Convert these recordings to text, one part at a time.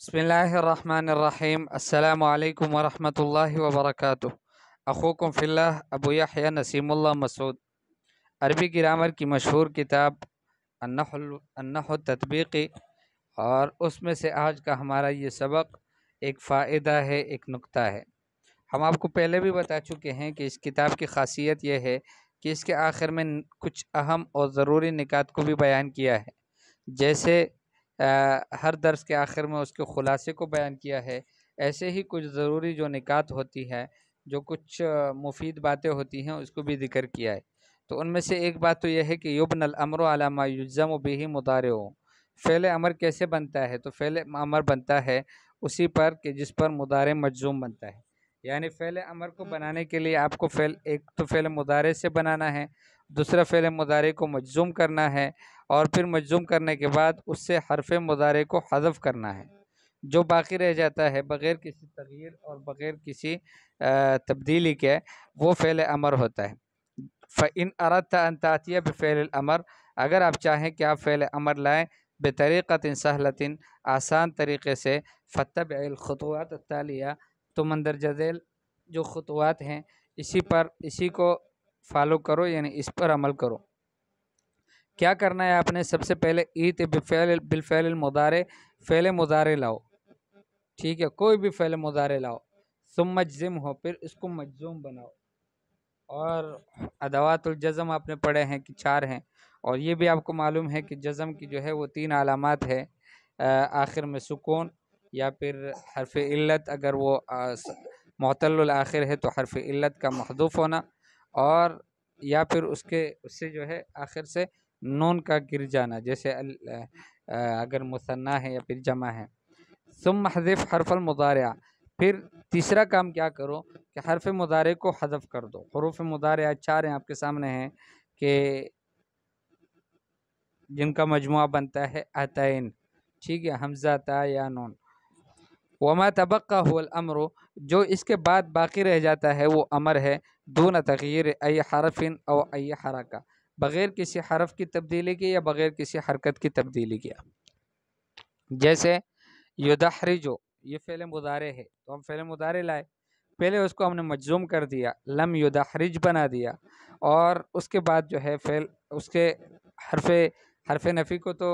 بسم الله الرحمن الرحیم السلام علیکم ورحمۃ اللہ وبرکاتہ۔ اخوکم فی اللہ ابو یحییٰ نسیم اللہ مسعود۔ عربی گرامر کی مشہور کتاب النحو التطبیقی، اور اس میں سے آج کا ہمارا یہ سبق ایک فائدہ ہے، ایک نکتہ ہے۔ ہم آپ کو پہلے بھی بتا چکے ہیں کہ اس کتاب کی خاصیت یہ ہے کہ اس کے آخر میں کچھ اہم اور ضروری نکات کو بھی بیان کیا ہے، جیسے ہر درس کے آخر میں اس کے خلاصے کو بیان کیا ہے، ایسے ہی کچھ ضروری جو نکات ہوتی ہے، جو کچھ مفید باتیں ہوتی ہیں، اس کو بھی ذکر کیا ہے۔ تو ان میں سے ایک بات تو یہ ہے کہ یبن الامر علی ما یجزم بہ مضارع، فعل امر کیسے بنتا ہے؟ تو فعل امر بنتا ہے اسی پر کہ جس پر مضارع مجزوم بنتا ہے۔ یعنی فعل امر کو بنانے کے لیے آپ کو ایک تو فعل مضارع سے بنانا ہے، دوسرا فعل مضارع کو مجزوم کرنا ہے، اور پھر مجزوم کرنے کے بعد اس سے حرف مضارع کو حذف کرنا ہے۔ جو باقی رہ جاتا ہے بغیر کسی تغییر اور بغیر کسی تبدیلی کے، وہ فعل امر ہوتا ہے۔ فَإِنْ أَرَدْتَ أَنْ تَأْتِيَ بِفِعْلِ الْأَمْرِ، اگر آپ چاہیں کہ آپ فعل امر لائیں بطریقۃ سہلۃ، آسان طریقے سے، فَاتَّبِعِ الْخُطُوَاتِ التَّالِيَةَ، تو مندرجہ ذیل جو خطوات ہیں اسی کو فالو کرو، یعنی اس پر عمل کرو۔ کیا کرنا ہے آپ نے؟ سب سے پہلے ایت بالفعل المضارع، فعل مضارع لاؤ، ٹھیک ہے، کوئی بھی فعل مضارع لاؤ، ثم اجزم ہو، پھر اس کو مجزوم بناؤ۔ اور ادوات الجزم آپ نے پڑھے ہیں کہ 4 ہیں، اور یہ بھی آپ کو معلوم ہے کہ جزم کی جو ہے وہ 3 علامات ہے، آخر میں سکون، یا پھر حرف علت، اگر وہ معتل الآخر ہے تو حرف علت کا محذوف ہونا، اور یا پھر اس سے جو ہے آخر سے نون کا گر جانا، جیسے اگر مثنیٰ ہے یا پھر جمع ہے۔ ثم حذف حرف المضارع، پھر تیسرا کام کیا کرو کہ حرف مضارع کو حذف کر دو۔ حروف مضارع 4 ہیں، آپ کے سامنے ہیں، کہ جن کا مجموعہ بنتا ہے اتین، ٹھیک ہے، حمزہ، تا یا نون۔ وما تبقى هو الامر، جو اس کے بعد باقی رہ جاتا ہے وہ امر ہے، دون تغییر ای حرف او ای حرکہ، بغیر کسی حرف کی تبدیلی کے یا بغیر کسی حرکت کی تبدیلی کے۔ جیسے یدحرجو، یہ فعل مضارع ہے، تو ہم فعل مضارع لائے، پہلے اس کو ہم نے مجزوم کر دیا، لم یدحرج بنا دیا، اور اس کے بعد جو ہے فعل اس کے حرف نفی کو تو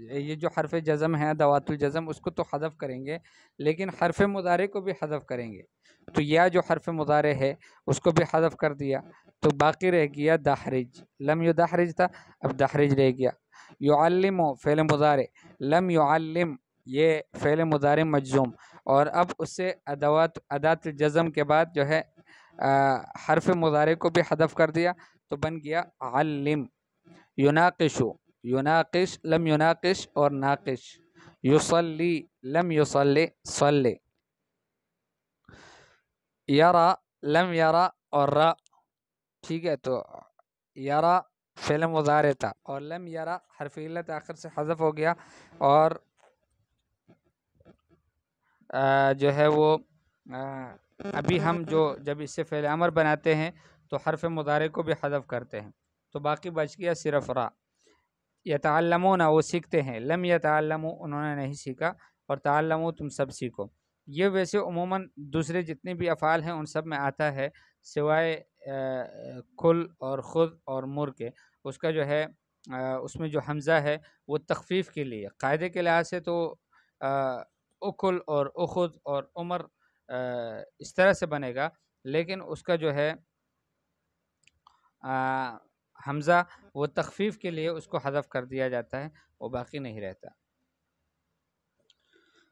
یہ جو حرف جزم ہے ادوات الجزم، اس کو تو حذف کریں گے، لیکن حرف مضارع کو بھی حذف کریں گے۔ تو یا جو حرف مضارع ہے اس کو بھی حذف کر دیا، تو باقی رہ گیا دحرج، لم یدحرج تھا، اب دحرج رہ گیا۔ یعلم فعل مضارع، لم یعلم یہ فعل مضارع مجزوم، اور اب اس سے ادوات الجزم کے بعد جو ہے حرف مضارع کو بھی حذف کر دیا، تو بن گیا علم۔ یناقش، یناقش لم یناقش اور ناقش۔ یصلی لم یصلی صلی۔ یرا لم یرا اور را، ٹھیک ہے، تو یرا فعل مضارع تھا، اور لم یرا حرف علت آخر سے حذف ہو گیا، اور جو ہے وہ ابھی ہم جب اس سے فعل امر بناتے ہیں تو حرف مضارع کو بھی حذف کرتے ہیں، تو باقی بچ گیا صرف را۔ یتعلمون، وہ سیکھتے ہیں، لم یتعلموا انہوں نے نہیں سیکھا، اور تعلموا تم سب سیکھو۔ یہ ویسے عموماً دوسرے جتنے بھی افعال ہیں ان سب میں آتا ہے، سوائے کل اور خود اور مر کے، اس کا جو ہے اس میں جو حمزہ ہے وہ تخفیف کے لیے، قاعدے کے لحاظ سے تو اکل اور اخذ اور عمر اس طرح سے بنے گا، لیکن اس کا جو ہے حمزہ وہ تخفیف کے لیے اس کو حذف کر دیا جاتا ہے، وہ باقی نہیں رہتا۔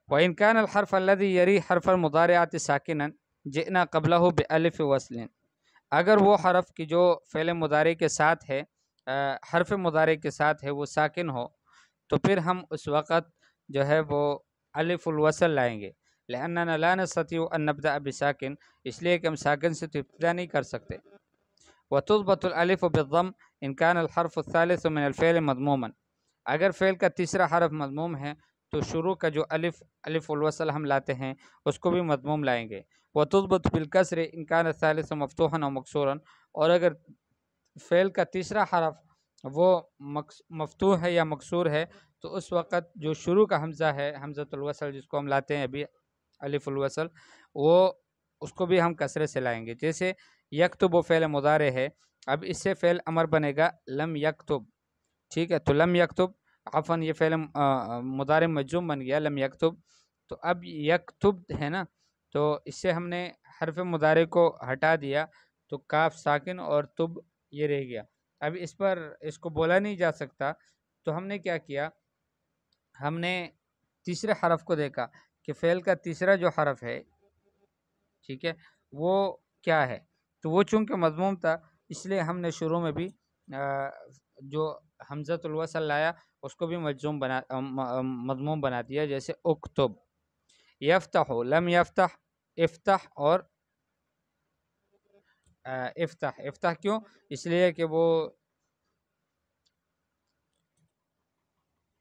وَإِنْ كَانَ الْحَرْفَ الَّذِي يَلِي حَرْفَ الْمُضَارِعَةِ سَاكِنًا جِئْنَا قَبْلَهُ بِأَلِفِ وَصْلٍ، اگر وہ حرف کی جو فعل مضارع کے ساتھ ہے، حرف مضارع کے ساتھ ہے، وہ ساکن ہو، تو پھر ہم اس وقت جو ہے وہ الف الوصل لائیں گے، لأننا لا نستطيع ان نبدأ بساکن، اس لیے کہ ہم ساکن سے تو ابتدا نہیں کر سکتے۔ وتضبط الالف بالضم ان كان الحرف الثالث من الفعل مضموما، اگر فعل کا تیسرا حرف مضموم ہے تو شروع کا جو الف الوصل ہم لاتے ہیں اس کو بھی مضموم لائیں گے۔ وتضبط بالکسر ان كان الثالث مفتوحا او مکسورا، اور اگر فعل کا تیسرا حرف وہ مفتوح ہے یا مکسور ہے، تو اس وقت جو شروع کا حمزہ ہے، حمزۃ الوصل جس کو ہم لاتے ہیں ابھی الف الوصل، وہ اس کو بھی ہم کسرے سے لائیں گے. جیسے یکتب و فعل مضارع ہے، اب اس سے فعل امر بنے گا لم یکتب. ٹھیک ہے، تو لم یکتب عفن یہ فعل مضارع مجزوم بن گیا لم یکتب. تو اب یکتب ہے نا، تو اس سے ہم نے حرف مضارع کو ہٹا دیا، تو کاف ساکن اور تب یہ رہ گیا. اب اس کو بولا نہیں جا سکتا، تو ہم نے کیا کیا، ہم نے تیسرے حرف کو دیکھا کہ فعل کا تیسرا جو حرف ہے، ٹھیک ہے، وہ کیا ہے. تو وہ چونکہ مضموم تھا، اس لیے ہم نے شروع میں بھی جو حمزۃ الوصل لایا اس کو بھی مضموم بنا دیا. جیسے اکتب، یفتح لم یفتح، افتح اور افتح. افتح کیوں؟ اس لیے کہ وہ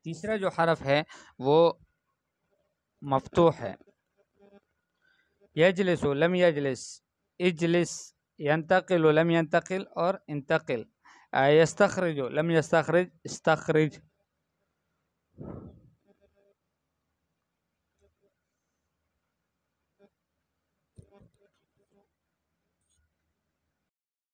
تیسرا جو حرف ہے وہ مفتوح ہے. یجلس لم یجلس، اجلس، ینتقل لم ینتقل اور انتقل. یستخرج لم یستخرج، استخرج.